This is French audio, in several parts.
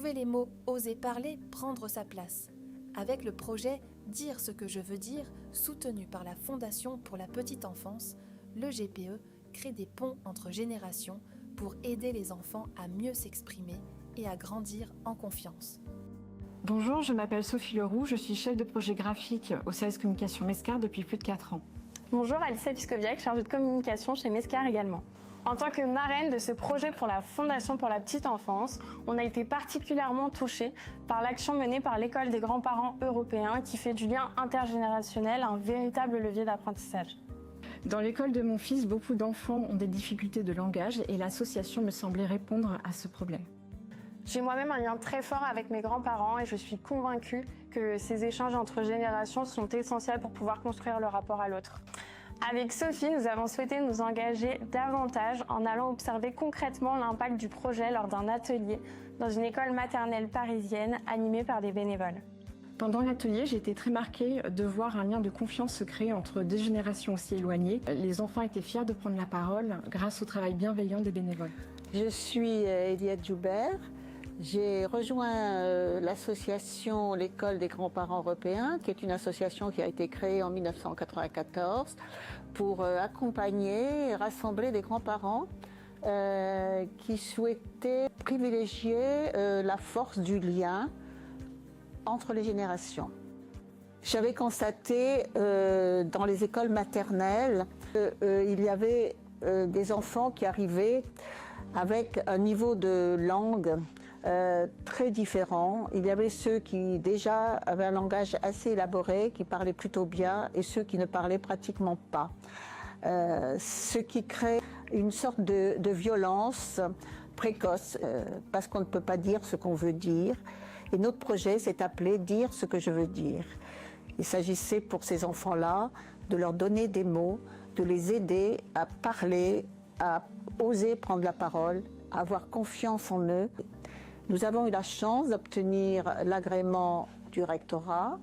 Trouver les mots, oser parler, prendre sa place. Avec le projet Dire ce que je veux dire, soutenu par la Fondation pour la petite enfance, le GPE crée des ponts entre générations pour aider les enfants à mieux s'exprimer et à grandir en confiance. Bonjour, je m'appelle Sophie Leroux, je suis chef de projet graphique au service communication Mescar depuis plus de 4 ans. Bonjour, Alicia Piscoviac, chargée de communication chez Mescar également. En tant que marraine de ce projet pour la Fondation pour la petite enfance, on a été particulièrement touchés par l'action menée par l'école des grands-parents européens qui fait du lien intergénérationnel un véritable levier d'apprentissage. Dans l'école de mon fils, beaucoup d'enfants ont des difficultés de langage et l'association me semblait répondre à ce problème. J'ai moi-même un lien très fort avec mes grands-parents et je suis convaincue que ces échanges entre générations sont essentiels pour pouvoir construire le rapport à l'autre. Avec Sophie, nous avons souhaité nous engager davantage en allant observer concrètement l'impact du projet lors d'un atelier dans une école maternelle parisienne animée par des bénévoles. Pendant l'atelier, j'ai été très marquée de voir un lien de confiance se créer entre deux générations aussi éloignées. Les enfants étaient fiers de prendre la parole grâce au travail bienveillant des bénévoles. Je suis Eliette Joubert. J'ai rejoint l'association L'école des grands-parents européens, qui est une association qui a été créée en 1994 pour accompagner et rassembler des grands-parents qui souhaitaient privilégier la force du lien entre les générations. J'avais constaté dans les écoles maternelles qu'il y avait des enfants qui arrivaient avec un niveau de langue très différent. Il y avait ceux qui déjà avaient un langage assez élaboré, qui parlaient plutôt bien, et ceux qui ne parlaient pratiquement pas. Ce qui crée une sorte de violence précoce, parce qu'on ne peut pas dire ce qu'on veut dire. Et notre projet s'est appelé « Dire ce que je veux dire ». Il s'agissait pour ces enfants-là de leur donner des mots, de les aider à parler, à oser prendre la parole, à avoir confiance en eux. Nous avons eu la chance d'obtenir l'agrément du rectorat.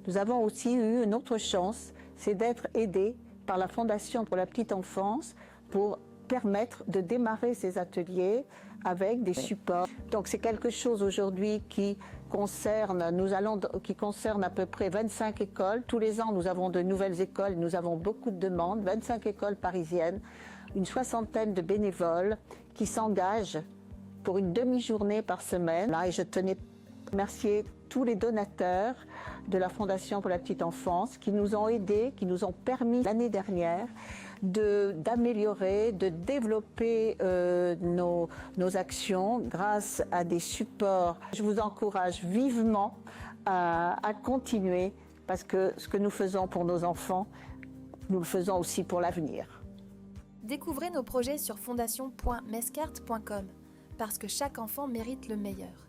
Nous avons aussi eu une autre chance, c'est d'être aidés par la Fondation pour la petite enfance pour permettre de démarrer ces ateliers avec des supports. Donc c'est quelque chose aujourd'hui qui concerne à peu près 25 écoles. Tous les ans, nous avons de nouvelles écoles, nous avons beaucoup de demandes, 25 écoles parisiennes, une soixantaine de bénévoles qui s'engagent pour une demi-journée par semaine. Et je tenais à remercier tous les donateurs de la Fondation pour la petite enfance qui nous ont aidés, qui nous ont permis l'année dernière d'améliorer, de développer nos actions grâce à des supports. Je vous encourage vivement à continuer parce que ce que nous faisons pour nos enfants, nous le faisons aussi pour l'avenir. Découvrez nos projets sur fondation.mescart.com parce que chaque enfant mérite le meilleur.